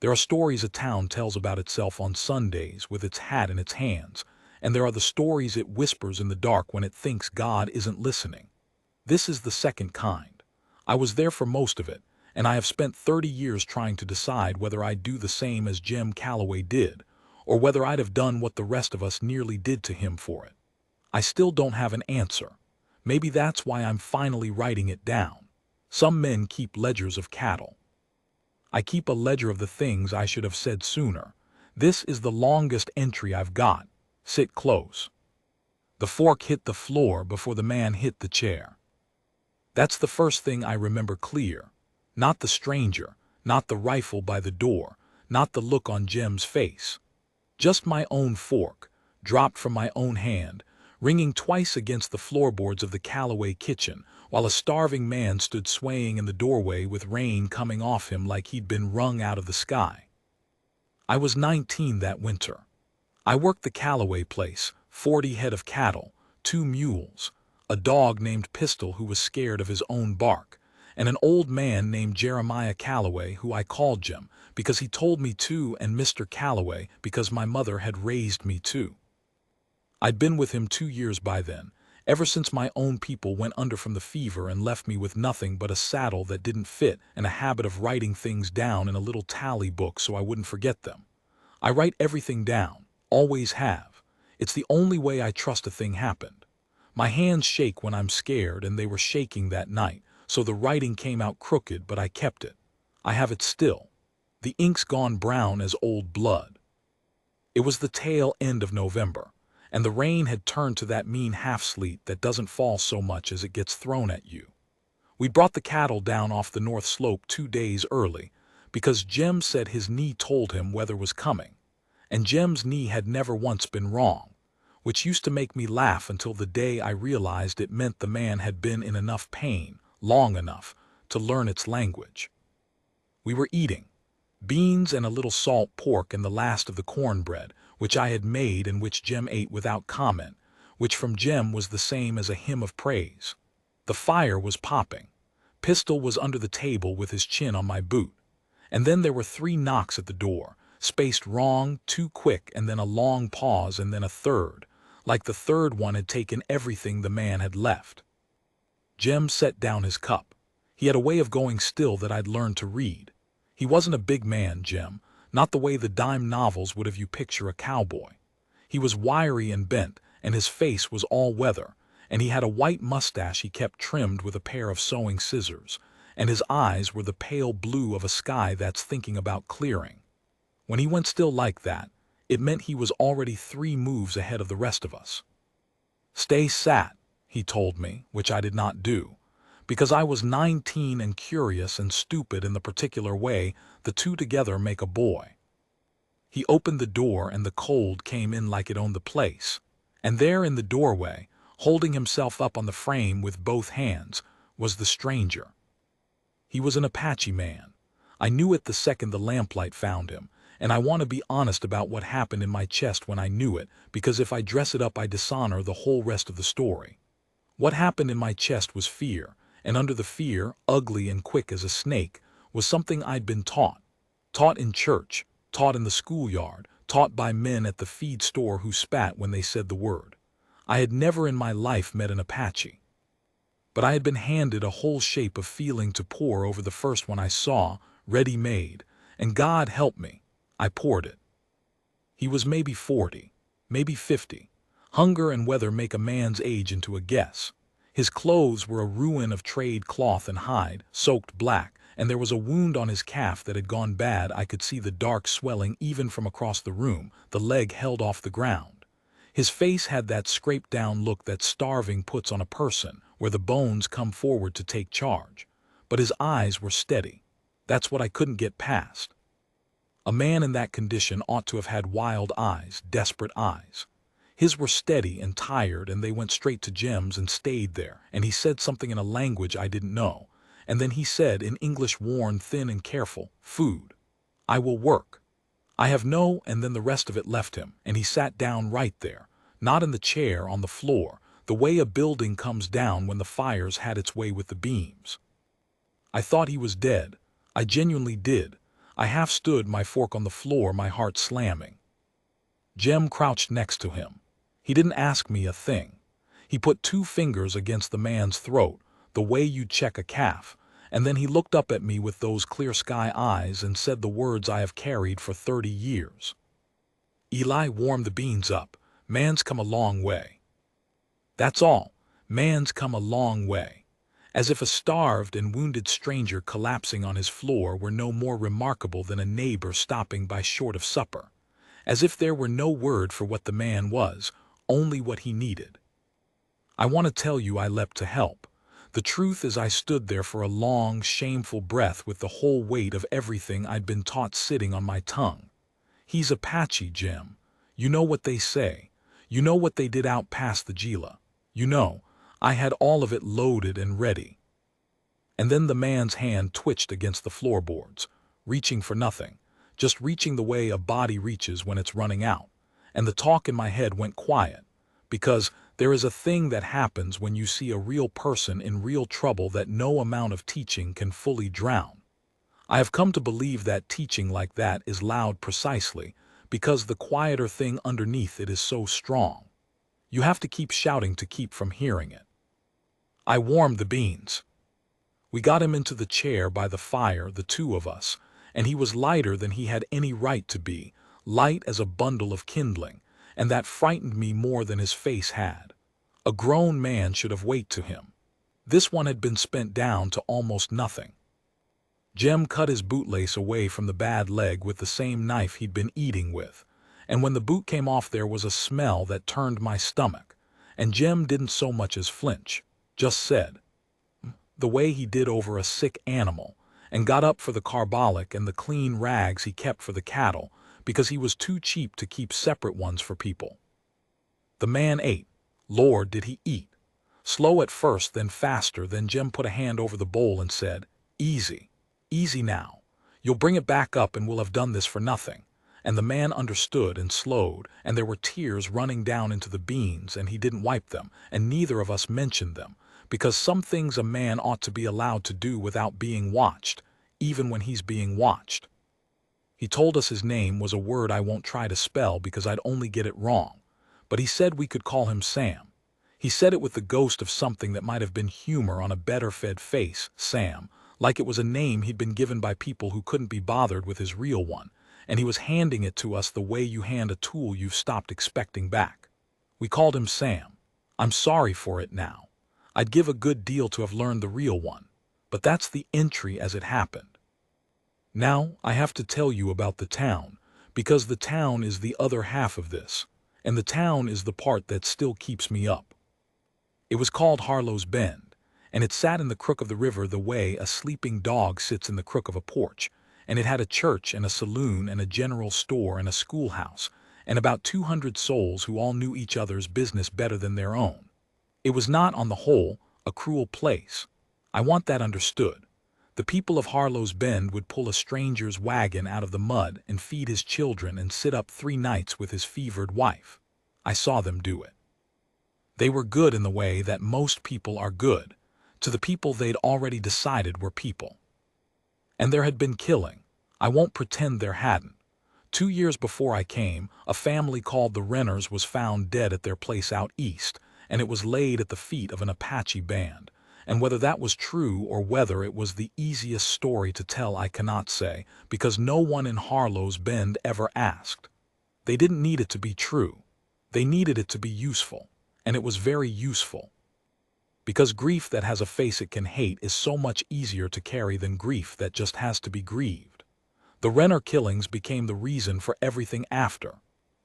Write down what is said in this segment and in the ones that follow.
There are stories a town tells about itself on Sundays with its hat in its hands, and there are the stories it whispers in the dark when it thinks God isn't listening. This is the second kind. I was there for most of it, and I have spent 30 years trying to decide whether I'd do the same as Jim Calloway did, or whether I'd have done what the rest of us nearly did to him for it. I still don't have an answer. Maybe that's why I'm finally writing it down. Some men keep ledgers of cattle. I keep a ledger of the things I should have said sooner. This is the longest entry I've got. Sit close. The fork hit the floor before the man hit the chair. That's the first thing I remember clear. Not the stranger, not the rifle by the door, not the look on Jim's face. Just my own fork, dropped from my own hand, ringing twice against the floorboards of the Calloway kitchen, while a starving man stood swaying in the doorway with rain coming off him like he'd been wrung out of the sky. I was 19 that winter. I worked the Calloway place, 40 head of cattle, 2 mules, a dog named Pistol who was scared of his own bark, and an old man named Jeremiah Calloway who I called Jim because he told me to, and Mr. Calloway because my mother had raised me to. I'd been with him 2 years by then, ever since my own people went under from the fever and left me with nothing but a saddle that didn't fit and a habit of writing things down in a little tally book so I wouldn't forget them. I write everything down, always have. It's the only way I trust a thing happened. My hands shake when I'm scared, and they were shaking that night, so the writing came out crooked, but I kept it. I have it still. The ink's gone brown as old blood. It was the tail end of November, and the rain had turned to that mean half-sleet that doesn't fall so much as it gets thrown at you. We brought the cattle down off the north slope 2 days early, because Jim said his knee told him weather was coming, and Jim's knee had never once been wrong, which used to make me laugh until the day I realized it meant the man had been in enough pain, long enough, to learn its language. We were eating beans and a little salt pork and the last of the cornbread, which I had made and which Jim ate without comment, which from Jim was the same as a hymn of praise. The fire was popping. Pistol was under the table with his chin on my boot. And then there were 3 knocks at the door, spaced wrong, too quick, and then a long pause, and then a third, like the third one had taken everything the man had left. Jim set down his cup. He had a way of going still that I'd learned to read. He wasn't a big man, Jim, not the way the dime novels would have you picture a cowboy. He was wiry and bent, and his face was all weather, and he had a white mustache he kept trimmed with a pair of sewing scissors, and his eyes were the pale blue of a sky that's thinking about clearing. When he went still like that, it meant he was already 3 moves ahead of the rest of us. "Stay sat," he told me, which I did not do, because I was 19 and curious and stupid in the particular way the two together make a boy. He opened the door and the cold came in like it owned the place, and there in the doorway, holding himself up on the frame with both hands, was the stranger. He was an Apache man. I knew it the second the lamplight found him, and I want to be honest about what happened in my chest when I knew it, because if I dress it up I dishonor the whole rest of the story. What happened in my chest was fear, and under the fear, ugly and quick as a snake, was something I'd been taught. Taught in church, taught in the schoolyard, taught by men at the feed store who spat when they said the word. I had never in my life met an Apache. But I had been handed a whole shape of feeling to pour over the first one I saw, ready-made, and God help me, I poured it. He was maybe 40, maybe 50. Hunger and weather make a man's age into a guess. His clothes were a ruin of trade cloth and hide, soaked black, and there was a wound on his calf that had gone bad. I could see the dark swelling even from across the room, the leg held off the ground. His face had that scraped-down look that starving puts on a person, where the bones come forward to take charge. But his eyes were steady. That's what I couldn't get past. A man in that condition ought to have had wild eyes, desperate eyes. His were steady and tired, and they went straight to Jim's and stayed there, and he said something in a language I didn't know, and then he said in English worn thin and careful, "Food. I will work. I have no," and then the rest of it left him, and he sat down right there, not in the chair, on the floor, the way a building comes down when the fire's had its way with the beams. I thought he was dead. I genuinely did. I half stood, my fork on the floor, my heart slamming. Jem crouched next to him. He didn't ask me a thing. He put 2 fingers against the man's throat, the way you'd check a calf, and then he looked up at me with those clear sky eyes and said the words I have carried for 30 years. Eli, warm the beans up. Man's come a long way. That's all. Man's come a long way. As if a starved and wounded stranger collapsing on his floor were no more remarkable than a neighbor stopping by short of supper. As if there were no word for what the man was, only what he needed. I want to tell you I leapt to help. The truth is I stood there for a long, shameful breath with the whole weight of everything I'd been taught sitting on my tongue. He's Apache, Jem. You know what they say. You know what they did out past the Gila. You know, I had all of it loaded and ready. And then the man's hand twitched against the floorboards, reaching for nothing, just reaching the way a body reaches when it's running out. And the talk in my head went quiet, because there is a thing that happens when you see a real person in real trouble that no amount of teaching can fully drown. I have come to believe that teaching like that is loud precisely because the quieter thing underneath it is so strong. You have to keep shouting to keep from hearing it. I warmed the beans. We got him into the chair by the fire, the 2 of us, and he was lighter than he had any right to be, light as a bundle of kindling, and that frightened me more than his face had. A grown man should have weight to him. This one had been spent down to almost nothing. Jem cut his bootlace away from the bad leg with the same knife he'd been eating with, and when the boot came off there was a smell that turned my stomach, and Jem didn't so much as flinch, just said, the way he did over a sick animal, and got up for the carbolic and the clean rags he kept for the cattle, because he was too cheap to keep separate ones for people. The man ate. Lord, did he eat. Slow at first, then faster. Then Jem put a hand over the bowl and said, easy, easy now. You'll bring it back up and we'll have done this for nothing. And the man understood and slowed, and there were tears running down into the beans, and he didn't wipe them, and neither of us mentioned them, because some things a man ought to be allowed to do without being watched, even when he's being watched. He told us his name was a word I won't try to spell because I'd only get it wrong, but he said we could call him Sam. He said it with the ghost of something that might have been humor on a better-fed face, Sam, like it was a name he'd been given by people who couldn't be bothered with his real one, and he was handing it to us the way you hand a tool you've stopped expecting back. We called him Sam. I'm sorry for it now. I'd give a good deal to have learned the real one, but that's the entry as it happened. Now I have to tell you about the town, because the town is the other half of this, and the town is the part that still keeps me up. It was called Harlow's Bend, and it sat in the crook of the river the way a sleeping dog sits in the crook of a porch, and it had a church and a saloon and a general store and a schoolhouse, and about 200 souls who all knew each other's business better than their own. It was not, on the whole, a cruel place. I want that understood. The people of Harlow's Bend would pull a stranger's wagon out of the mud and feed his children and sit up 3 nights with his fevered wife. I saw them do it. They were good in the way that most people are good, to the people they'd already decided were people. And there had been killing. I won't pretend there hadn't. 2 years before I came, a family called the Renners was found dead at their place out east, and it was laid at the feet of an Apache band. And whether that was true or whether it was the easiest story to tell I cannot say, because no one in Harlow's Bend ever asked. They didn't need it to be true. They needed it to be useful, and it was very useful. Because grief that has a face it can hate is so much easier to carry than grief that just has to be grieved. The Renner killings became the reason for everything after.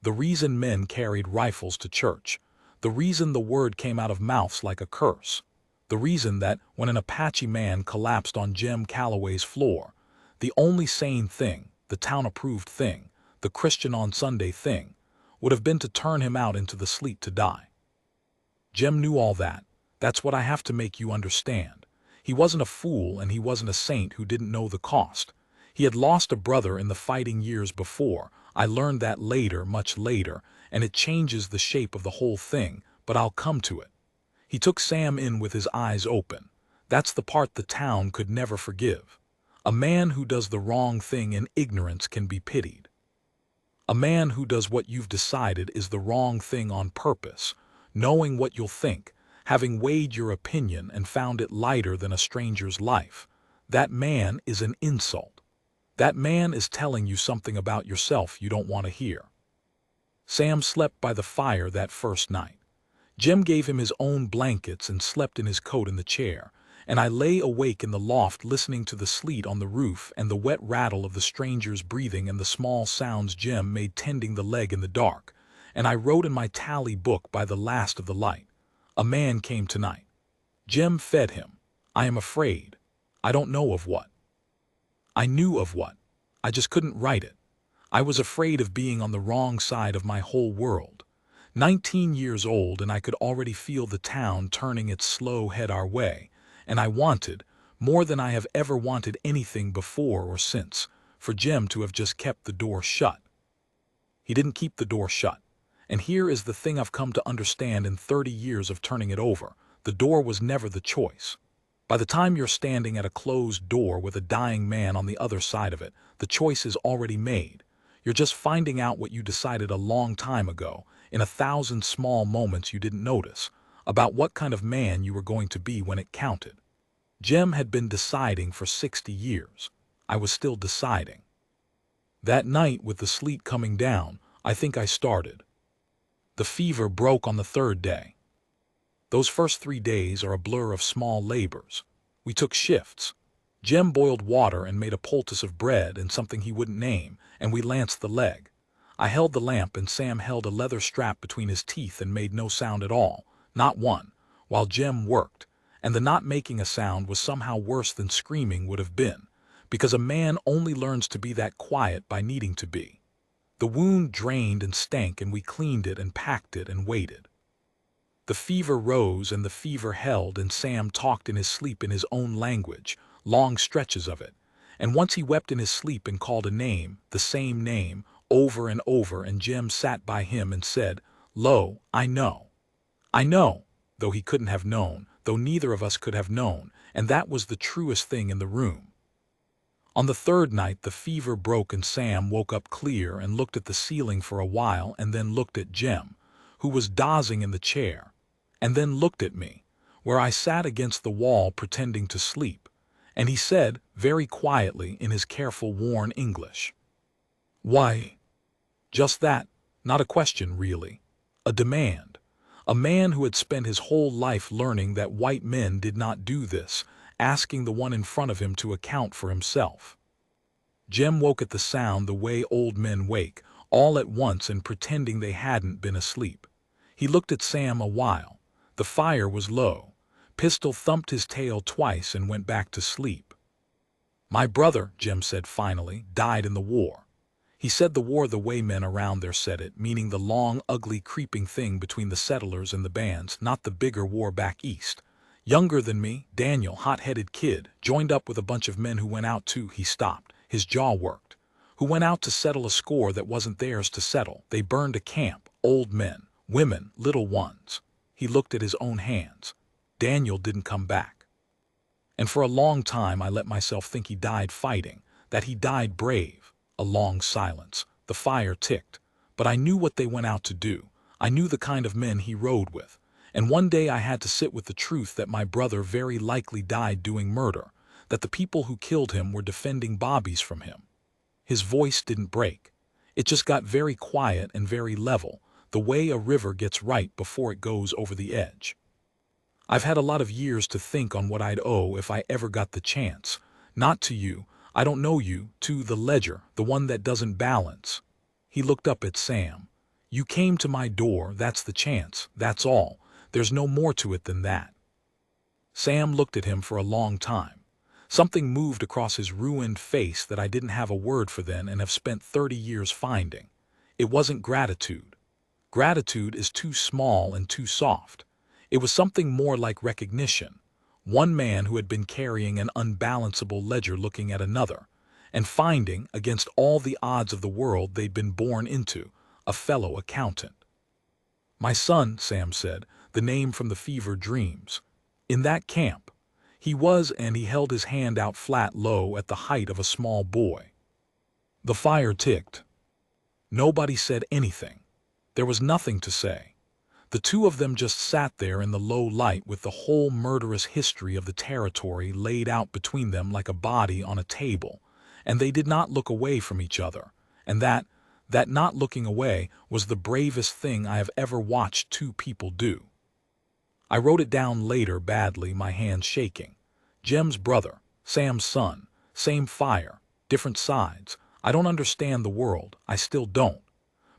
The reason men carried rifles to church. The reason the word came out of mouths like a curse. The reason that when an Apache man collapsed on Jem Calloway's floor, the only sane thing, the town-approved thing, the Christian on Sunday thing, would have been to turn him out into the sleet to die. Jem knew all that. That's what I have to make you understand. He wasn't a fool and he wasn't a saint who didn't know the cost. He had lost a brother in the fighting years before. I learned that later, much later, and it changes the shape of the whole thing, but I'll come to it. He took Sam in with his eyes open. That's the part the town could never forgive. A man who does the wrong thing in ignorance can be pitied. A man who does what you've decided is the wrong thing on purpose, knowing what you'll think, having weighed your opinion and found it lighter than a stranger's life, that man is an insult. That man is telling you something about yourself you don't want to hear. Sam slept by the fire that first night. Jim gave him his own blankets and slept in his coat in the chair, and I lay awake in the loft listening to the sleet on the roof and the wet rattle of the stranger's breathing and the small sounds Jim made tending the leg in the dark, and I wrote in my tally book by the last of the light. A man came tonight. Jim fed him. I am afraid. I don't know of what. I knew of what. I just couldn't write it. I was afraid of being on the wrong side of my whole world. 19 years old, and I could already feel the town turning its slow head our way, and I wanted, more than I have ever wanted anything before or since, for Jim to have just kept the door shut. He didn't keep the door shut. And here is the thing I've come to understand in 30 years of turning it over. The door was never the choice. By the time you're standing at a closed door with a dying man on the other side of it, the choice is already made. You're just finding out what you decided a long time ago, in 1,000 small moments you didn't notice, about what kind of man you were going to be when it counted. Jim had been deciding for 60 years. I was still deciding. That night, with the sleet coming down, I think I started. The fever broke on the third day. Those first 3 days are a blur of small labors. We took shifts. Jim boiled water and made a poultice of bread and something he wouldn't name, and we lanced the leg. I held the lamp and Sam held a leather strap between his teeth and made no sound at all, not one, while Jim worked, and the not making a sound was somehow worse than screaming would have been, because a man only learns to be that quiet by needing to be. The wound drained and stank, and we cleaned it and packed it and waited. The fever rose and the fever held, and Sam talked in his sleep in his own language, long stretches of it, and once he wept in his sleep and called a name, the same name, over and over, and Jim sat by him and said, "Lo, I know. I know," though he couldn't have known, though neither of us could have known, and that was the truest thing in the room. On the third night the fever broke and Sam woke up clear and looked at the ceiling for a while and then looked at Jim, who was dozing in the chair, and then looked at me, where I sat against the wall pretending to sleep, and he said, very quietly in his careful worn English, "Why?" Just that, not a question really, a demand. A man who had spent his whole life learning that white men did not do this, asking the one in front of him to account for himself. Jim woke at the sound the way old men wake, all at once and pretending they hadn't been asleep. He looked at Sam a while. The fire was low. Pistol thumped his tail twice and went back to sleep. "My brother," Jim said finally, "died in the war." He said the war the way men around there said it, meaning the long, ugly, creeping thing between the settlers and the bands, not the bigger war back east. Younger than me, Daniel, hot-headed kid, joined up with a bunch of men who went out to, he stopped, his jaw worked, who went out to settle a score that wasn't theirs to settle. They burned a camp, old men, women, little ones. He looked at his own hands. Daniel didn't come back. And for a long time I let myself think he died fighting, that he died brave. A long silence. The fire ticked. But I knew what they went out to do. I knew the kind of men he rode with. And one day I had to sit with the truth that my brother very likely died doing murder, that the people who killed him were defending Bobbies from him. His voice didn't break. It just got very quiet and very level, the way a river gets right before it goes over the edge. I've had a lot of years to think on what I'd owe if I ever got the chance. Not to you. I don't know you, to the ledger, the one that doesn't balance. He looked up at Sam. You came to my door, that's the chance, that's all. There's no more to it than that. Sam looked at him for a long time. Something moved across his ruined face that I didn't have a word for then and have spent 30 years finding. It wasn't gratitude. Gratitude is too small and too soft. It was something more like recognition. One man who had been carrying an unbalanceable ledger looking at another, and finding, against all the odds of the world they'd been born into, a fellow accountant. "My son," Sam said, the name from the fever dreams. "In that camp. He was, and he held his hand out flat low at the height of a small boy. The fire ticked. Nobody said anything. There was nothing to say. The two of them just sat there in the low light with the whole murderous history of the territory laid out between them like a body on a table, and they did not look away from each other, and that not looking away was the bravest thing I have ever watched two people do. I wrote it down later badly, my hands shaking. Jim's brother, Sam's son, same fire, different sides. I don't understand the world, I still don't.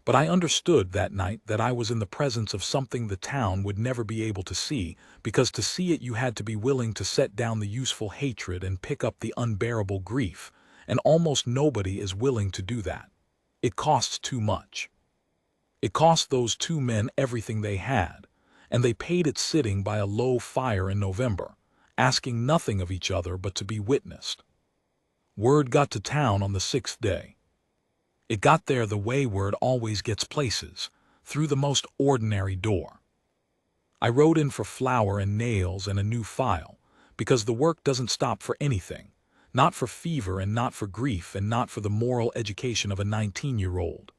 But I understood that night that I was in the presence of something the town would never be able to see, because to see it you had to be willing to set down the useful hatred and pick up the unbearable grief, and almost nobody is willing to do that. It costs too much. It cost those two men everything they had, and they paid it sitting by a low fire in November, asking nothing of each other but to be witnessed. Word got to town on the 6th day. It got there the way word always gets places, through the most ordinary door. I wrote in for flour and nails and a new file, because the work doesn't stop for anything, not for fever and not for grief and not for the moral education of a 19-year-old.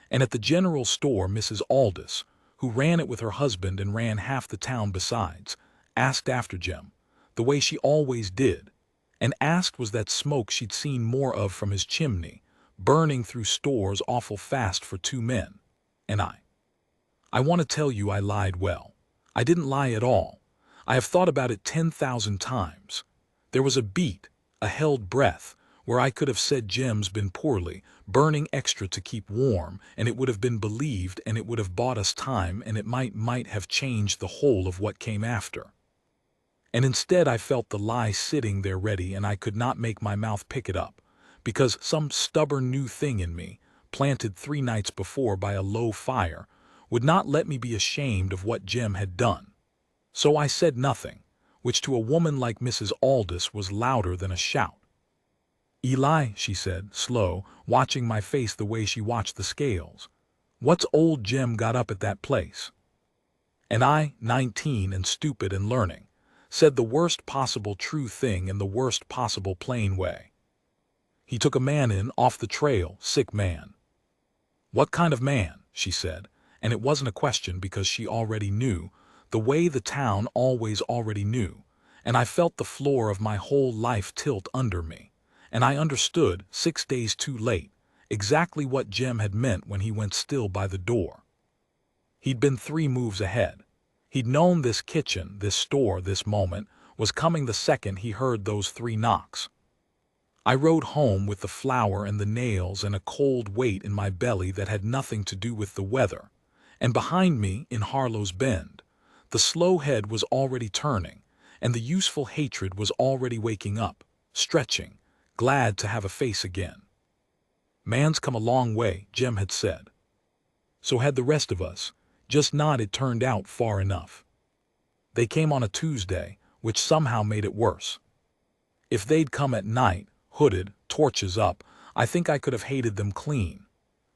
And at the general store, Mrs. Aldous, who ran it with her husband and ran half the town besides, asked after Jim, the way she always did, and asked was that smoke she'd seen more of from his chimney, burning through stores awful fast for two men. And I want to tell you I lied well. I didn't lie at all. I have thought about it 10,000 times. There was a beat, a held breath, where I could have said Jim's been poorly, burning extra to keep warm, and it would have been believed, and it would have bought us time, and it might have changed the whole of what came after. And instead I felt the lie sitting there ready, and I could not make my mouth pick it up, because some stubborn new thing in me, planted 3 nights before by a low fire, would not let me be ashamed of what Jim had done. So I said nothing, which to a woman like Mrs. Aldous was louder than a shout. "Eli," she said, slow, watching my face the way she watched the scales, "what's old Jim got up at that place?" And I, 19 and stupid and learning, said the worst possible true thing in the worst possible plain way. "He took a man in off the trail, sick man." "What kind of man?" she said, and it wasn't a question because she already knew, the way the town always already knew, and I felt the floor of my whole life tilt under me, and I understood, 6 days too late, exactly what Jim had meant when he went still by the door. He'd been 3 moves ahead. He'd known this kitchen, this store, this moment was coming the second he heard those 3 knocks. I rode home with the flour and the nails and a cold weight in my belly that had nothing to do with the weather, and behind me, in Harlow's Bend, the slow head was already turning, and the useful hatred was already waking up, stretching, glad to have a face again. "Man's come a long way," Jim had said. So had the rest of us, just not it turned out far enough. They came on a Tuesday, which somehow made it worse. If they'd come at night, hooded, torches up, I think I could have hated them clean.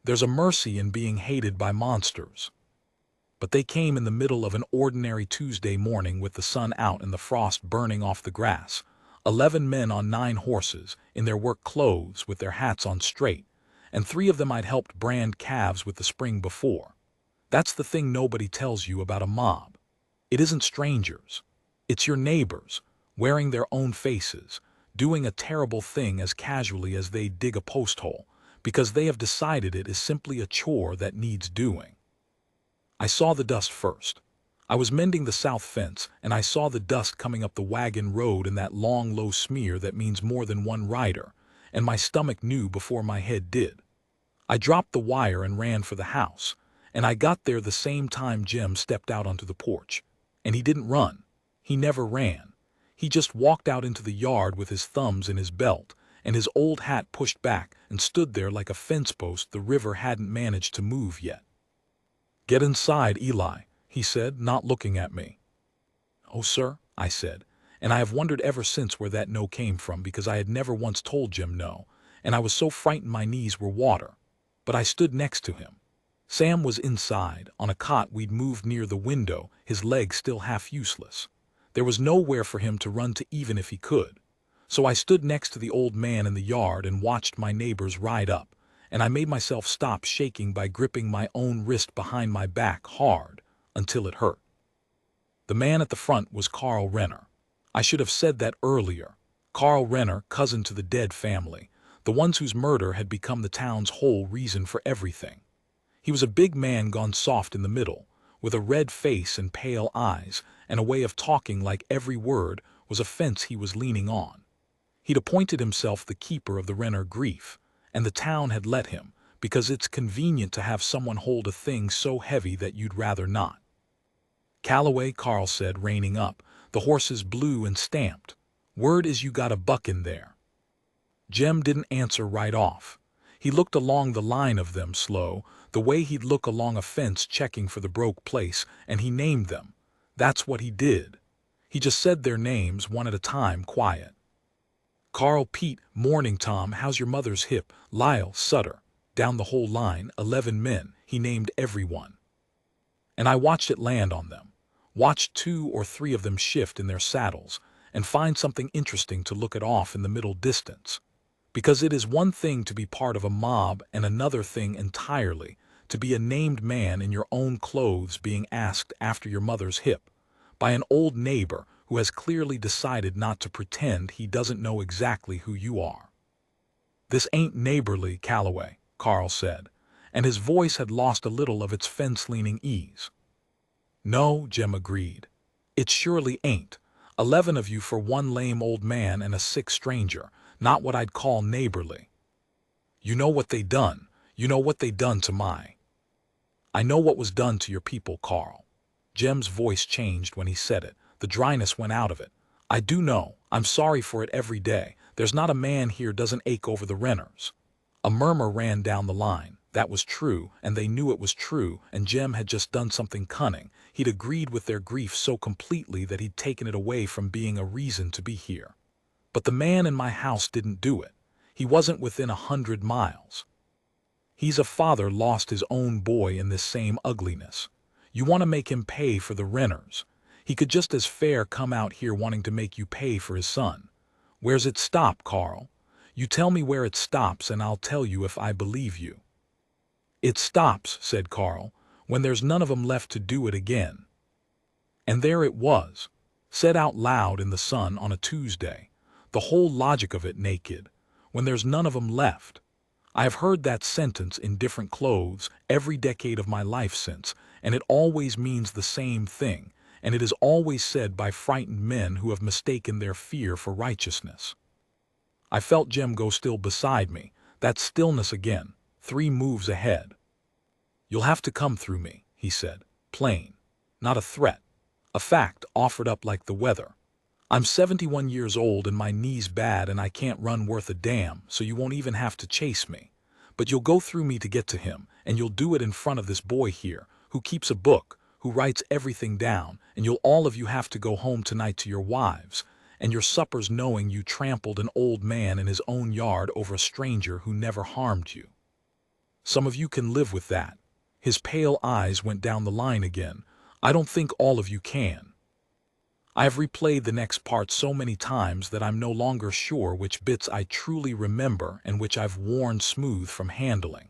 There's a mercy in being hated by monsters. But they came in the middle of an ordinary Tuesday morning with the sun out and the frost burning off the grass. 11 men on 9 horses, in their work clothes with their hats on straight, and 3 of them I'd helped brand calves with the spring before. That's the thing nobody tells you about a mob. It isn't strangers. It's your neighbors, wearing their own faces, doing a terrible thing as casually as they dig a post hole, because they have decided it is simply a chore that needs doing. I saw the dust first. I was mending the south fence, and I saw the dust coming up the wagon road in that long, low smear that means more than one rider, and my stomach knew before my head did. I dropped the wire and ran for the house, and I got there the same time Jim stepped out onto the porch. And he didn't run. He never ran. He just walked out into the yard with his thumbs in his belt and his old hat pushed back and stood there like a fence post the river hadn't managed to move yet. "Get inside, Eli," he said, not looking at me. "Oh, sir," I said, and I have wondered ever since where that no came from, because I had never once told Jim no, and I was so frightened my knees were water. But I stood next to him. Sam was inside, on a cot we'd moved near the window, his legs still half useless. There was nowhere for him to run to even if he could. So I stood next to the old man in the yard and watched my neighbors ride up, and I made myself stop shaking by gripping my own wrist behind my back hard until it hurt. The man at the front was Carl Renner. I should have said that earlier. Carl Renner, cousin to the dead family, the ones whose murder had become the town's whole reason for everything. He was a big man gone soft in the middle, with a red face and pale eyes, and a way of talking like every word was a fence he was leaning on. He'd appointed himself the keeper of the Renner grief, and the town had let him, because it's convenient to have someone hold a thing so heavy that you'd rather not. Calloway, Carl said, reining up. The horses blew and stamped. Word is you got a buck in there. Jem didn't answer right off. He looked along the line of them slow, the way he'd look along a fence checking for the broke place, and he named them. That's what he did. He just said their names one at a time, quiet. Carl, Pete, Morning Tom, how's your mother's hip, Lyle, Sutter. Down the whole line, 11 men, he named everyone. And I watched it land on them, watched 2 or 3 of them shift in their saddles, and find something interesting to look at off in the middle distance. Because it is one thing to be part of a mob and another thing entirely to be a named man in your own clothes being asked after your mother's hip by an old neighbor who has clearly decided not to pretend he doesn't know exactly who you are. This ain't neighborly, Calloway, Carl said, and his voice had lost a little of its fence-leaning ease. No, Jem agreed. It surely ain't. 11 of you for one lame old man and a sick stranger. Not what I'd call neighborly. You know what they done. You know what they done to my. I know what was done to your people, Carl. Jem's voice changed when he said it. The dryness went out of it. I do know. I'm sorry for it every day. There's not a man here doesn't ache over the Renners. A murmur ran down the line. That was true, and they knew it was true, and Jem had just done something cunning. He'd agreed with their grief so completely that he'd taken it away from being a reason to be here. But the man in my house didn't do it. He wasn't within 100 miles. He's a father lost his own boy in this same ugliness. You want to make him pay for the Renners. He could just as fair come out here wanting to make you pay for his son. Where's it stop, Carl? You tell me where it stops and I'll tell you if I believe you. It stops, said Carl, when there's none of 'em left to do it again. And there it was, said out loud in the sun on a Tuesday. The whole logic of it naked, when there's none of 'em left. I have heard that sentence in different clothes every decade of my life since, and it always means the same thing, and it is always said by frightened men who have mistaken their fear for righteousness. I felt Jem go still beside me, that stillness again, 3 moves ahead. You'll have to come through me, he said, plain, not a threat, a fact offered up like the weather. I'm 71 years old and my knee's bad and I can't run worth a damn, so you won't even have to chase me. But you'll go through me to get to him, and you'll do it in front of this boy here, who keeps a book, who writes everything down, and you'll all of you have to go home tonight to your wives, and your suppers knowing you trampled an old man in his own yard over a stranger who never harmed you. Some of you can live with that. His pale eyes went down the line again. I don't think all of you can. I have replayed the next part so many times that I'm no longer sure which bits I truly remember and which I've worn smooth from handling.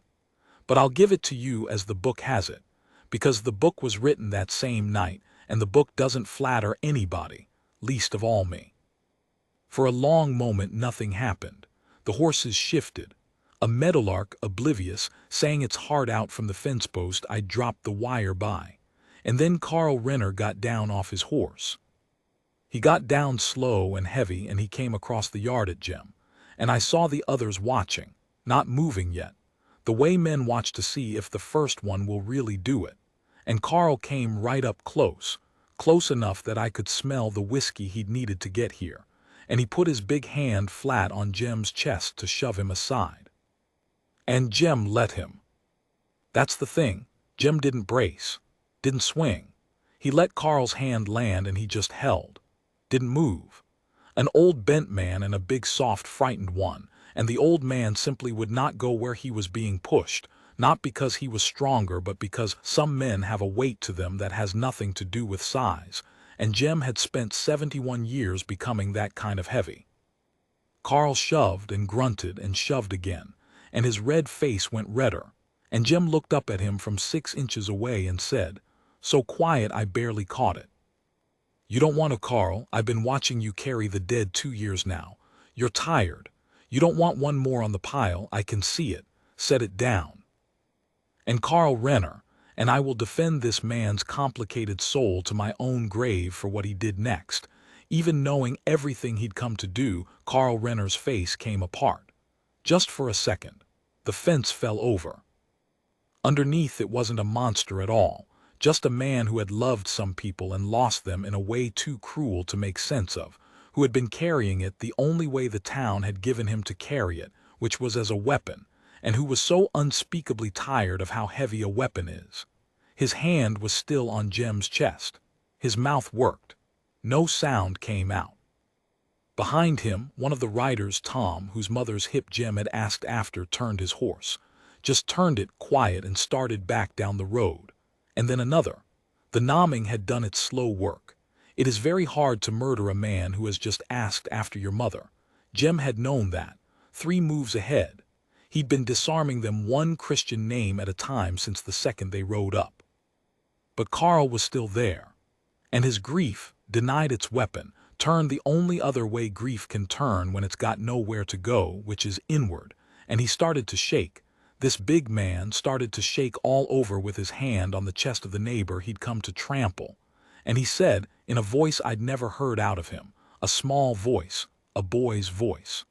But I'll give it to you as the book has it, because the book was written that same night, and the book doesn't flatter anybody, least of all me. For a long moment nothing happened. The horses shifted. A meadowlark, oblivious, sang its heart out from the fence post I dropped the wire by, and then Carl Renner got down off his horse. He got down slow and heavy and he came across the yard at Jem, and I saw the others watching, not moving yet, the way men watch to see if the first one will really do it. And Carl came right up close, close enough that I could smell the whiskey he'd needed to get here, and he put his big hand flat on Jem's chest to shove him aside. And Jem let him. That's the thing, Jem didn't brace, didn't swing. He let Carl's hand land and he just held. Didn't move. An old bent man and a big soft frightened one, and the old man simply would not go where he was being pushed, not because he was stronger but because some men have a weight to them that has nothing to do with size, and Jem had spent 71 years becoming that kind of heavy. Carl shoved and grunted and shoved again, and his red face went redder, and Jem looked up at him from 6 inches away and said, so quiet I barely caught it. You don't want to, Carl. I've been watching you carry the dead 2 years now. You're tired. You don't want one more on the pile, I can see it. Set it down. And Carl Renner, and I will defend this man's complicated soul to my own grave for what he did next. Even knowing everything he'd come to do, Carl Renner's face came apart. Just for a second. The fence fell over. Underneath it wasn't a monster at all. Just a man who had loved some people and lost them in a way too cruel to make sense of, who had been carrying it the only way the town had given him to carry it, which was as a weapon, and who was so unspeakably tired of how heavy a weapon is. His hand was still on Jem's chest. His mouth worked. No sound came out. Behind him, one of the riders, Tom, whose mother's hip Jem had asked after, turned his horse. Just turned it quiet and started back down the road. And then another. The nomming had done its slow work. It is very hard to murder a man who has just asked after your mother. Jem had known that. 3 moves ahead. He'd been disarming them one Christian name at a time since the second they rode up. But Carl was still there. And his grief, denied its weapon, turned the only other way grief can turn when it's got nowhere to go, which is inward. And he started to shake. This big man started to shake all over with his hand on the chest of the neighbor he'd come to trample. And he said, in a voice I'd never heard out of him, a small voice, a boy's voice.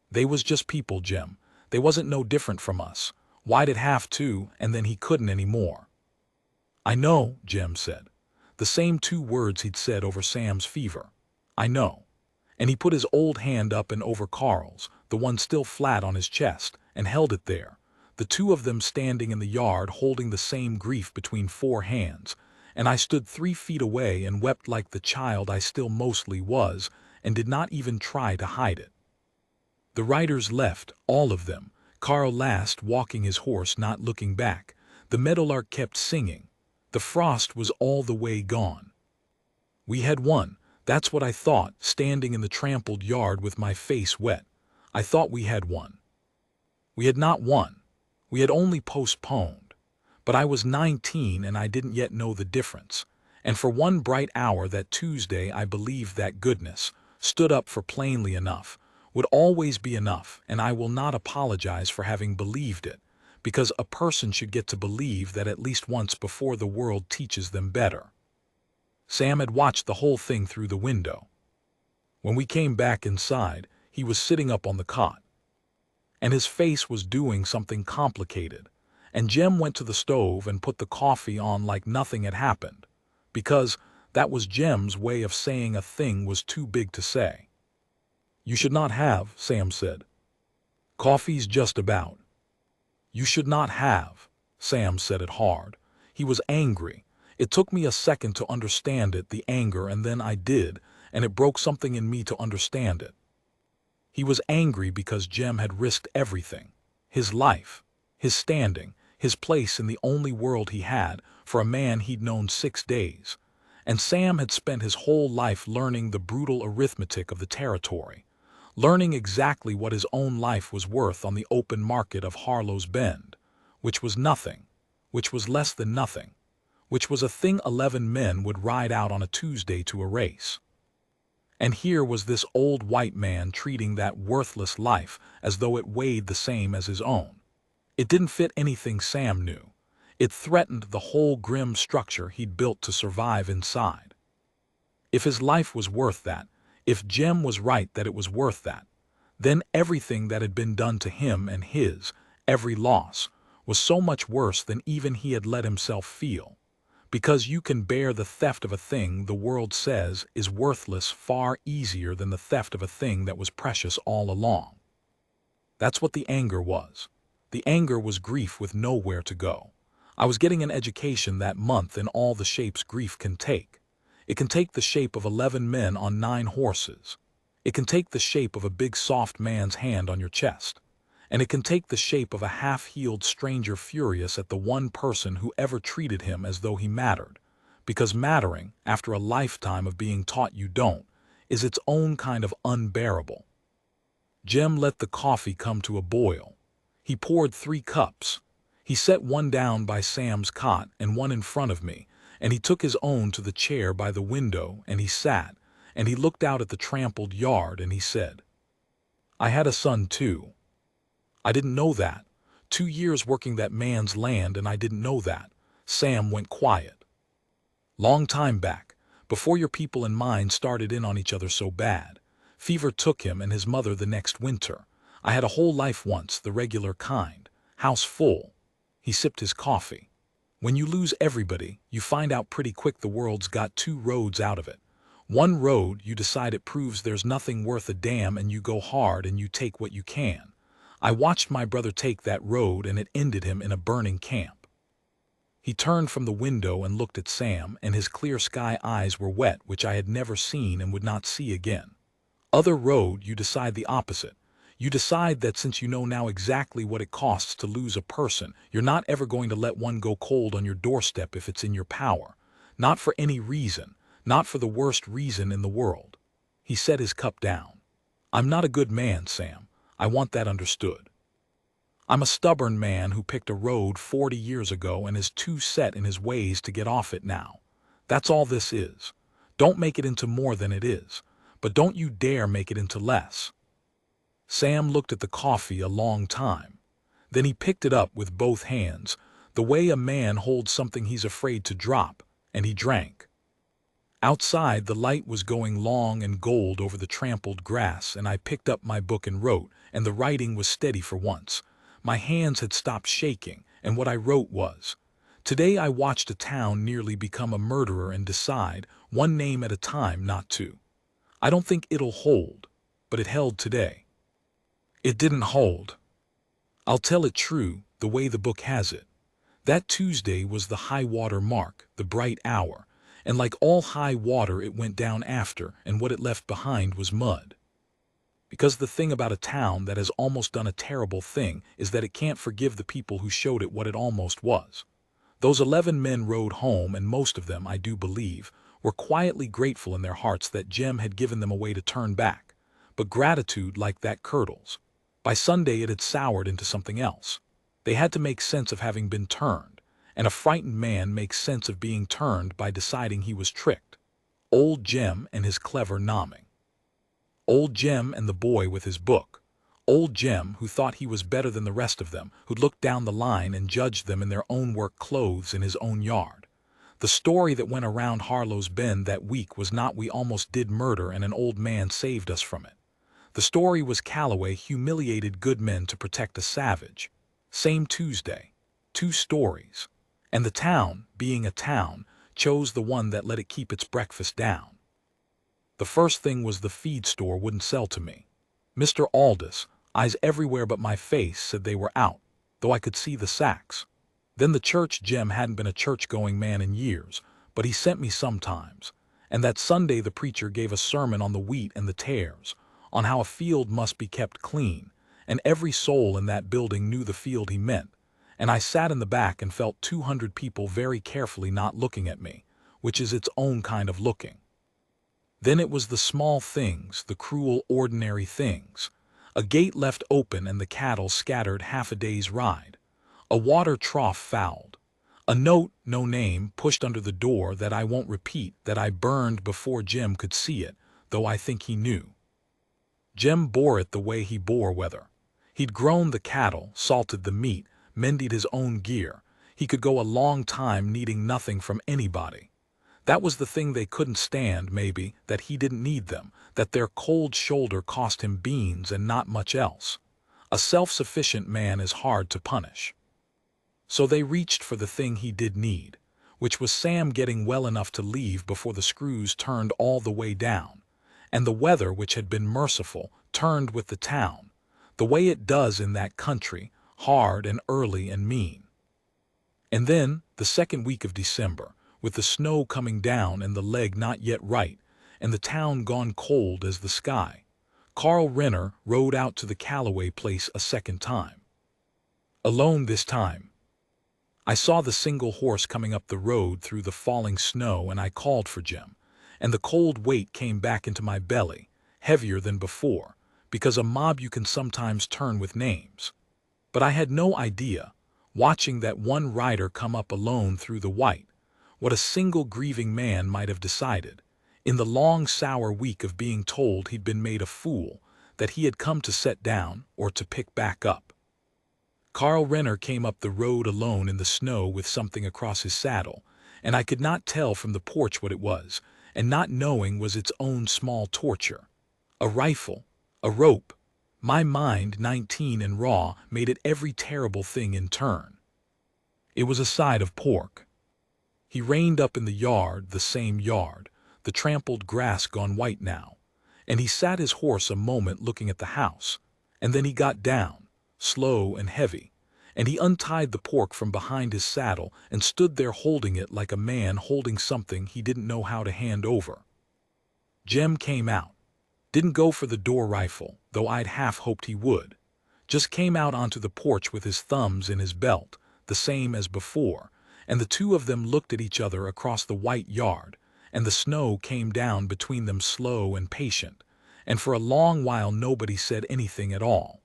They was just people, Jem. They wasn't no different from us. Why'd it have to, and then he couldn't anymore? I know, Jem said. The same 2 words he'd said over Sam's fever. I know. And he put his old hand up and over Carl's, the one still flat on his chest, and held it there. The 2 of them standing in the yard holding the same grief between 4 hands, and I stood 3 feet away and wept like the child I still mostly was, and did not even try to hide it. The riders left, all of them, Carl last walking his horse not looking back. The meadowlark kept singing. The frost was all the way gone. We had won, that's what I thought, standing in the trampled yard with my face wet. I thought we had won. We had not won. We had only postponed. But I was 19 and I didn't yet know the difference. And for one bright hour that Tuesday I believed that goodness, stood up for plainly enough, would always be enough, and I will not apologize for having believed it, because a person should get to believe that at least once before the world teaches them better. Sam had watched the whole thing through the window. When we came back inside, he was sitting up on the cot. And his face was doing something complicated, and Jem went to the stove and put the coffee on like nothing had happened, because that was Jem's way of saying a thing was too big to say. You should not have, Sam said. Coffee's just about. You should not have, Sam said it hard. He was angry. It took me a second to understand it, the anger, and then I did, and it broke something in me to understand it. He was angry because Jem had risked everything, his life, his standing, his place in the only world he had, for a man he'd known 6 days. And Sam had spent his whole life learning the brutal arithmetic of the territory, learning exactly what his own life was worth on the open market of Harlow's Bend, which was nothing, which was less than nothing, which was a thing 11 men would ride out on a Tuesday to a race. And here was this old white man treating that worthless life as though it weighed the same as his own. It didn't fit anything Sam knew. It threatened the whole grim structure he'd built to survive inside. If his life was worth that, if Jem was right that it was worth that, then everything that had been done to him and his, every loss, was so much worse than even he had let himself feel. Because you can bear the theft of a thing the world says is worthless far easier than the theft of a thing that was precious all along. That's what the anger was. The anger was grief with nowhere to go. I was getting an education that month in all the shapes grief can take. It can take the shape of 11 men on 9 horses. It can take the shape of a big soft man's hand on your chest. And it can take the shape of a half-healed stranger furious at the one person who ever treated him as though he mattered, because mattering, after a lifetime of being taught you don't, is its own kind of unbearable. Jim let the coffee come to a boil. He poured 3 cups. He set one down by Sam's cot and one in front of me, and he took his own to the chair by the window, and he sat, and he looked out at the trampled yard, and he said, "I had a son too. I didn't know that. 2 years working that man's land, and I didn't know that." Sam went quiet. "Long time back, before your people and mine started in on each other so bad. Fever took him and his mother the next winter. I had a whole life once, the regular kind. House full." He sipped his coffee. "When you lose everybody, you find out pretty quick the world's got 2 roads out of it. One road, you decide it proves there's nothing worth a damn, and you go hard and you take what you can. I watched my brother take that road, and it ended him in a burning camp." He turned from the window and looked at Sam, and his clear sky eyes were wet, which I had never seen and would not see again. "Other road, you decide the opposite. You decide that since you know now exactly what it costs to lose a person, you're not ever going to let one go cold on your doorstep if it's in your power. Not for any reason, not for the worst reason in the world." He set his cup down. "I'm not a good man, Sam. I want that understood. I'm a stubborn man who picked a road 40 years ago and is too set in his ways to get off it now. That's all this is. Don't make it into more than it is, but don't you dare make it into less." Sam looked at the coffee a long time. Then he picked it up with both hands, the way a man holds something he's afraid to drop, and he drank. Outside, the light was going long and gold over the trampled grass, and I picked up my book and wrote, and the writing was steady for once. My hands had stopped shaking, and what I wrote was, "Today I watched a town nearly become a murderer and decide, one name at a time, not to. I don't think it'll hold, but it held today. It didn't hold. I'll tell it true, the way the book has it. That Tuesday was the high water mark, the bright hour, and like all high water it went down after, and what it left behind was mud. Because the thing about a town that has almost done a terrible thing is that it can't forgive the people who showed it what it almost was. Those 11 men rode home, and most of them, I do believe, were quietly grateful in their hearts that Jim had given them a way to turn back. But gratitude like that curdles. By Sunday it had soured into something else. They had to make sense of having been turned, and a frightened man makes sense of being turned by deciding he was tricked. Old Jim and his clever nomming. Old Jim and the boy with his book. Old Jim, who thought he was better than the rest of them, who looked down the line and judged them in their own work clothes in his own yard. The story that went around Harlow's Bend that week was not "we almost did murder and an old man saved us from it." The story was Calloway humiliated good men to protect a savage. Same Tuesday. 2 stories. And the town, being a town, chose the one that let it keep its breakfast down. The first thing was the feed store wouldn't sell to me. Mr. Aldous, eyes everywhere but my face, said they were out, though I could see the sacks. Then the church. Jim hadn't been a church-going man in years, but he sent me sometimes. And that Sunday the preacher gave a sermon on the wheat and the tares, on how a field must be kept clean, and every soul in that building knew the field he meant. And I sat in the back and felt 200 people very carefully not looking at me, which is its own kind of looking. Then it was the small things, the cruel, ordinary things. A gate left open and the cattle scattered half a day's ride. A water trough fouled. A note, no name, pushed under the door that I won't repeat, that I burned before Jim could see it, though I think he knew. Jim bore it the way he bore weather. He'd grown the cattle, salted the meat, mended his own gear. He could go a long time needing nothing from anybody. That was the thing they couldn't stand, maybe, that he didn't need them, that their cold shoulder cost him beans and not much else. A self-sufficient man is hard to punish. So they reached for the thing he did need, which was Sam getting well enough to leave before the screws turned all the way down, and the weather, which had been merciful, turned with the town, the way it does in that country, hard and early and mean. And then, the second week of December, with the snow coming down and the leg not yet right, and the town gone cold as the sky, Carl Renner rode out to the Calloway place a second time. Alone this time. I saw the single horse coming up the road through the falling snow, and I called for Jim. And the cold weight came back into my belly, heavier than before, because a mob you can sometimes turn with names. But I had no idea, watching that one rider come up alone through the white, what a single grieving man might have decided, in the long sour week of being told he'd been made a fool, that he had come to set down or to pick back up. Carl Renner came up the road alone in the snow with something across his saddle, and I could not tell from the porch what it was, and not knowing was its own small torture. A rifle, a rope. My mind, 19 and raw, made it every terrible thing in turn. It was a side of pork. He reined up in the yard, the same yard, the trampled grass gone white now, and he sat his horse a moment looking at the house, and then he got down, slow and heavy, and he untied the pork from behind his saddle and stood there holding it like a man holding something he didn't know how to hand over. Jem came out. Didn't go for the door rifle, though I'd half hoped he would. Just came out onto the porch with his thumbs in his belt, the same as before, and the two of them looked at each other across the white yard, and the snow came down between them slow and patient, and for a long while nobody said anything at all.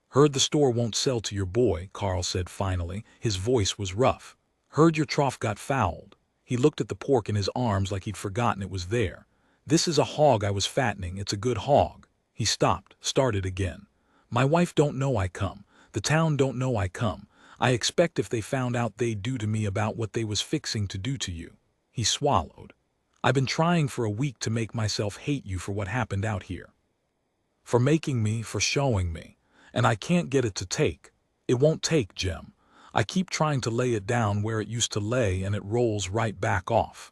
"Heard the store won't sell to your boy," Carl said finally. His voice was rough. "Heard your trough got fouled." He looked at the pork in his arms like he'd forgotten it was there. "This is a hog I was fattening. It's a good hog." He stopped, started again. "My wife don't know I come. The town don't know I come. I expect if they found out they'd do to me about what they was fixing to do to you." He swallowed. "I've been trying for a week to make myself hate you for what happened out here. For making me, for showing me. And I can't get it to take. It won't take, Jim. I keep trying to lay it down where it used to lay and it rolls right back off."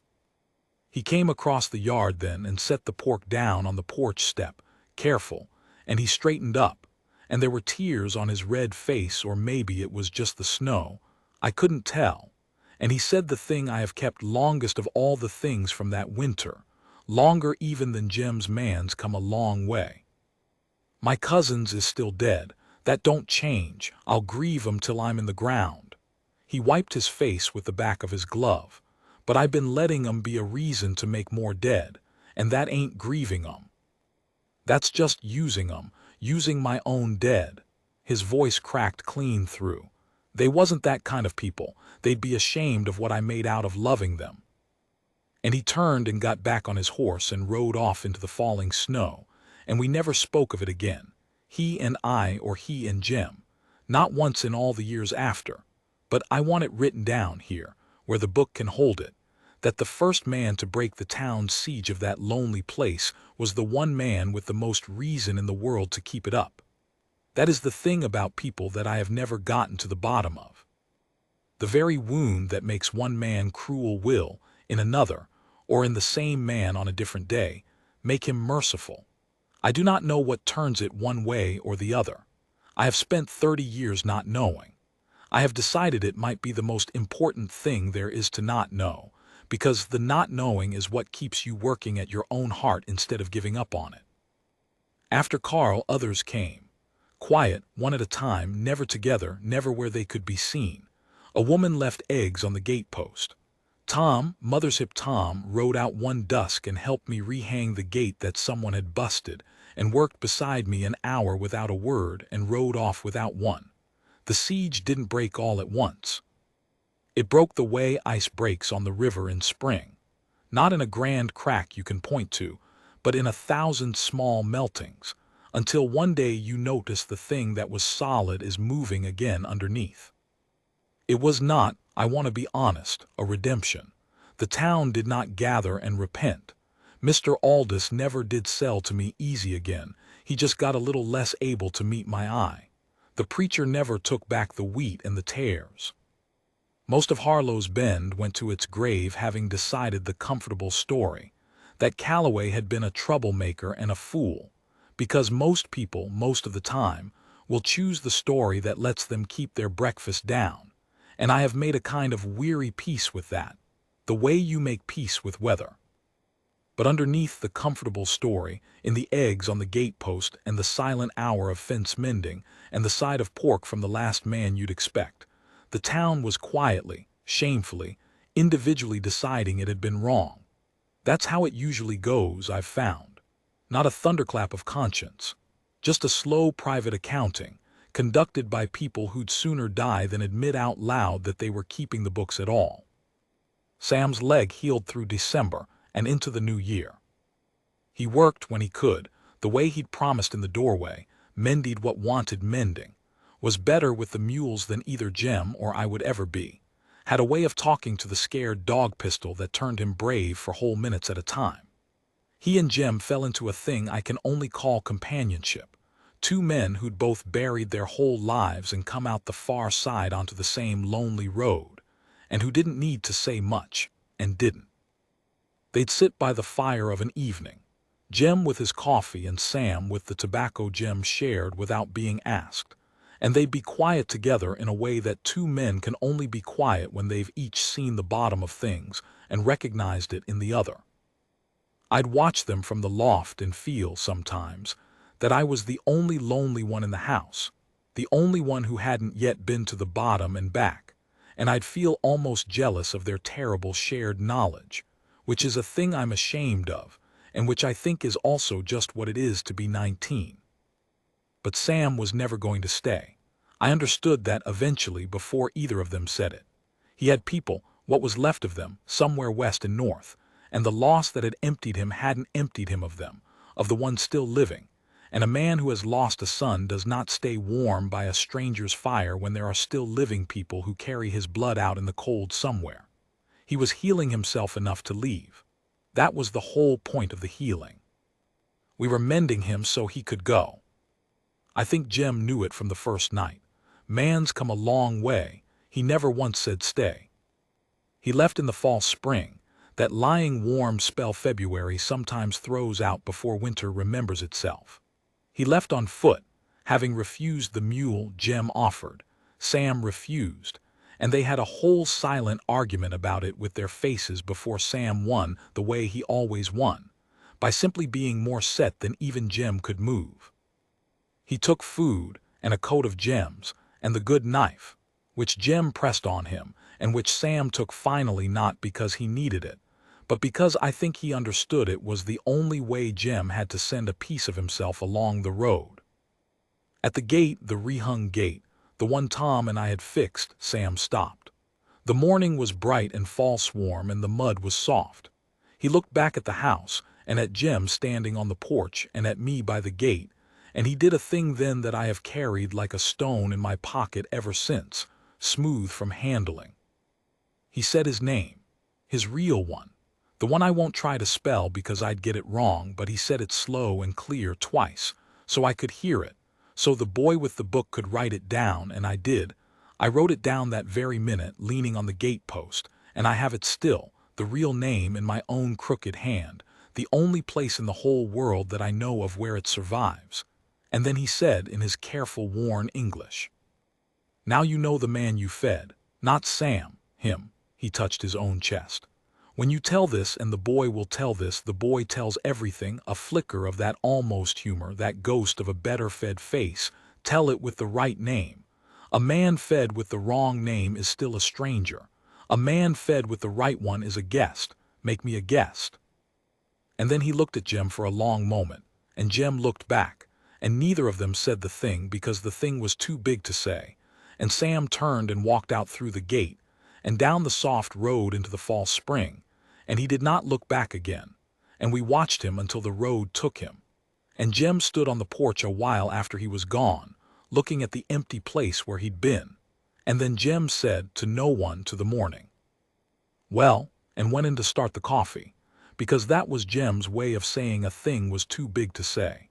He came across the yard then and set the pork down on the porch step, careful, and he straightened up, and there were tears on his red face, or maybe it was just the snow. I couldn't tell. And he said the thing I have kept longest of all the things from that winter, longer even than Jim's man's come a long way. "My cousin's is still dead. That don't change. I'll grieve 'em till I'm in the ground." He wiped his face with the back of his glove. "But I've been letting 'em be a reason to make more dead, and that ain't grieving 'em. That's just using 'em, using my own dead." His voice cracked clean through. "They wasn't that kind of people. They'd be ashamed of what I made out of loving them." And he turned and got back on his horse and rode off into the falling snow, and we never spoke of it again, he and I or he and Jim, not once in all the years after. But I want it written down here, where the book can hold it, that the first man to break the town's siege of that lonely place was the one man with the most reason in the world to keep it up. That is the thing about people that I have never gotten to the bottom of. The very wound that makes one man cruel will, in another, or in the same man on a different day, make him merciful. I do not know what turns it one way or the other. I have spent 30 years not knowing. I have decided it might be the most important thing there is to not know, because the not knowing is what keeps you working at your own heart instead of giving up on it. After Carl, others came. Quiet, one at a time, never together, never where they could be seen. A woman left eggs on the gate-post. Tom, Mother's Hip Tom, rode out one dusk and helped me rehang the gate that someone had busted, and worked beside me an hour without a word and rode off without one. The siege didn't break all at once. It broke the way ice breaks on the river in spring, not in a grand crack you can point to, but in 1,000 small meltings, until one day you notice the thing that was solid is moving again underneath. It was not, I want to be honest, a redemption. The town did not gather and repent. Mr. Aldous never did sell to me easy again. He just got a little less able to meet my eye. The preacher never took back the wheat and the tares. Most of Harlow's Bend went to its grave having decided the comfortable story, that Calloway had been a troublemaker and a fool, because most people, most of the time, will choose the story that lets them keep their breakfast down, and I have made a kind of weary peace with that, the way you make peace with weather. But underneath the comfortable story, in the eggs on the gate-post and the silent hour of fence mending and the side of pork from the last man you'd expect, The town was quietly, shamefully, individually deciding it had been wrong. That's how it usually goes, I've found. Not a thunderclap of conscience. Just a slow private accounting, conducted by people who'd sooner die than admit out loud that they were keeping the books at all. Sam's leg healed through December and into the new year. He worked when he could, the way he'd promised in the doorway, mended what wanted mending, was better with the mules than either Jem or I would ever be, had a way of talking to the scared dog pistol that turned him brave for whole minutes at a time. He and Jem fell into a thing I can only call companionship, two men who'd both buried their whole lives and come out the far side onto the same lonely road, and who didn't need to say much, and didn't. They'd sit by the fire of an evening, Jem with his coffee and Sam with the tobacco Jem shared without being asked, and they'd be quiet together in a way that two men can only be quiet when they've each seen the bottom of things and recognized it in the other. I'd watch them from the loft and feel, sometimes, that I was the only lonely one in the house, the only one who hadn't yet been to the bottom and back, and I'd feel almost jealous of their terrible shared knowledge, which is a thing I'm ashamed of, and which I think is also just what it is to be 19. But Sam was never going to stay. I understood that eventually before either of them said it. He had people, what was left of them, somewhere west and north, and the loss that had emptied him hadn't emptied him of them, of the ones still living, and a man who has lost a son does not stay warm by a stranger's fire when there are still living people who carry his blood out in the cold somewhere. He was healing himself enough to leave. That was the whole point of the healing. We were mending him so he could go. I think Jem knew it from the first night. Man's come a long way. He never once said stay. He left in the fall spring, that lying warm spell February sometimes throws out before winter remembers itself. He left on foot, having refused the mule Jem offered. Sam refused, and they had a whole silent argument about it with their faces before Sam won the way he always won, by simply being more set than even Jem could move. He took food and a coat of Jem's and the good knife, which Jem pressed on him and which Sam took finally, not because he needed it, but because I think he understood it was the only way Jem had to send a piece of himself along the road. At the gate, the rehung gate, the one Tom and I had fixed, Sam stopped. The morning was bright and false warm and the mud was soft. He looked back at the house and at Jem standing on the porch and at me by the gate, and he did a thing then that I have carried like a stone in my pocket ever since, smooth from handling. He said his name, his real one, the one I won't try to spell because I'd get it wrong, but he said it slow and clear twice, so I could hear it, so the boy with the book could write it down, and I did. I wrote it down that very minute, leaning on the gate post, and I have it still, the real name in my own crooked hand, the only place in the whole world that I know of where it survives. And then he said in his careful, worn English, "Now you know the man you fed, not Sam, him." He touched his own chest. "When you tell this, and the boy will tell this, the boy tells everything, a flicker of that almost humor, that ghost of a better fed face, tell it with the right name. A man fed with the wrong name is still a stranger. A man fed with the right one is a guest. Make me a guest." And then he looked at Jem for a long moment, and Jem looked back, and neither of them said the thing because the thing was too big to say, and Sam turned and walked out through the gate, and down the soft road into the fall spring, and he did not look back again, and we watched him until the road took him. And Jem stood on the porch a while after he was gone, looking at the empty place where he'd been, and then Jem said to no one to the morning, "Well," and went in to start the coffee, because that was Jem's way of saying a thing was too big to say.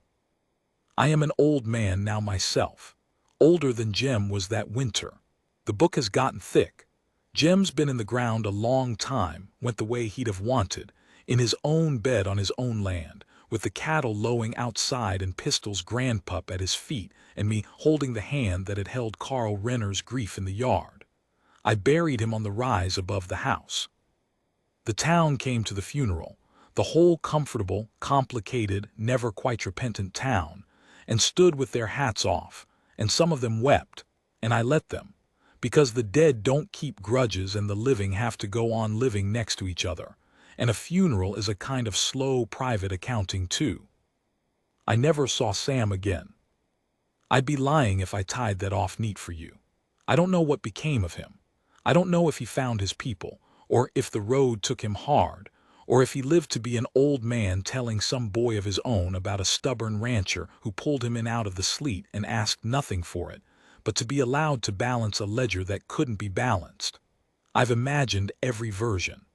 I am an old man now myself, older than Jem was that winter. The book has gotten thick. Jem's been in the ground a long time, went the way he'd have wanted, in his own bed on his own land, with the cattle lowing outside and Pistol's grandpup at his feet, and me holding the hand that had held Carl Renner's grief in the yard. I buried him on the rise above the house. The town came to the funeral, the whole comfortable, complicated, never quite repentant town, and stood with their hats off, and some of them wept, and I let them, Because the dead don't keep grudges and the living have to go on living next to each other. And a funeral is a kind of slow, private accounting too. I never saw Sam again. I'd be lying if I tied that off neat for you. I don't know what became of him. I don't know if he found his people, or if the road took him hard, or if he lived to be an old man telling some boy of his own about a stubborn rancher who pulled him in out of the sleet and asked nothing for it, but to be allowed to balance a ledger that couldn't be balanced. I've imagined every version.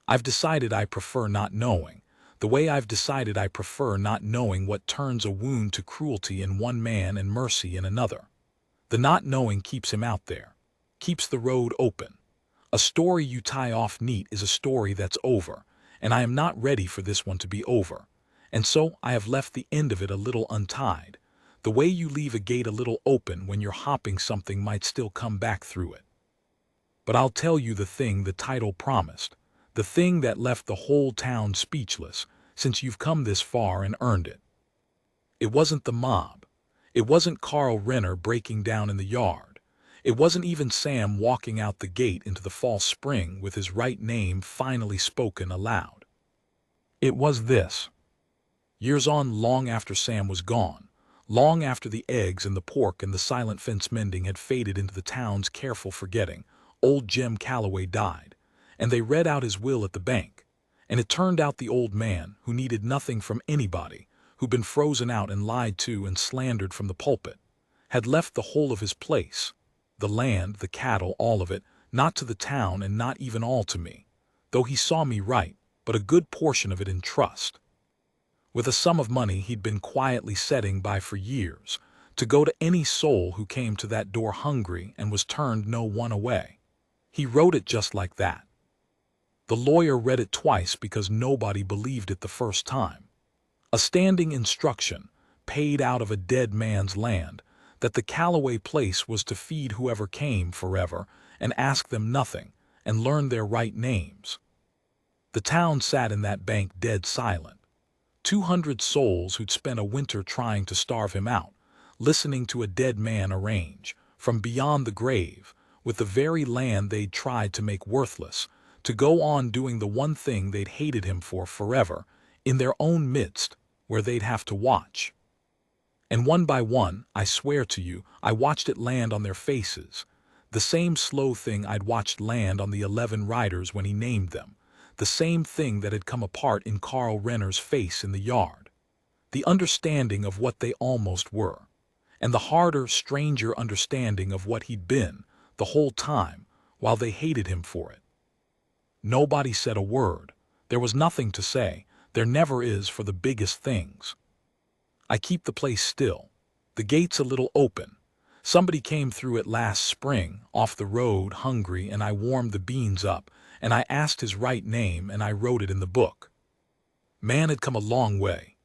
I've decided I prefer not knowing, the way I've decided I prefer not knowing what turns a wound to cruelty in one man and mercy in another. The not knowing keeps him out there, keeps the road open. A story you tie off neat is a story that's over, and I am not ready for this one to be over. And so I have left the end of it a little untied, the way you leave a gate a little open when you're hopping something might still come back through it. But I'll tell you the thing the title promised, the thing that left the whole town speechless, since you've come this far and earned it. It wasn't the mob. It wasn't Carl Renner breaking down in the yard. It wasn't even Sam walking out the gate into the false spring with his right name finally spoken aloud. It was this. Years on, long after Sam was gone, long after the eggs and the pork and the silent fence mending had faded into the town's careful forgetting, old Jim Calloway died, and they read out his will at the bank. And it turned out the old man, who needed nothing from anybody, who'd been frozen out and lied to and slandered from the pulpit, had left the whole of his place, the land, the cattle, all of it, not to the town and not even all to me, though he saw me right, but a good portion of it in trust. With a sum of money he'd been quietly setting by for years, to go to any soul who came to that door hungry and was turned no one away. He wrote it just like that. The lawyer read it twice because nobody believed it the first time. A standing instruction, paid out of a dead man's land, that the Calloway place was to feed whoever came forever and ask them nothing and learn their right names. The town sat in that bank dead silent. 200 souls who'd spent a winter trying to starve him out, listening to a dead man arrange, from beyond the grave, with the very land they'd tried to make worthless, to go on doing the one thing they'd hated him for forever, in their own midst, where they'd have to watch. And one by one, I swear to you, I watched it land on their faces, the same slow thing I'd watched land on the 11 riders when he named them, the same thing that had come apart in Carl Renner's face in the yard, the understanding of what they almost were, and the harder, stranger understanding of what he'd been the whole time, while they hated him for it. Nobody said a word. There was nothing to say. There never is for the biggest things. I keep the place still. The gate's a little open. Somebody came through it last spring, off the road, hungry, and I warmed the beans up, and I asked his right name, and I wrote it in the book. Man had come a long way.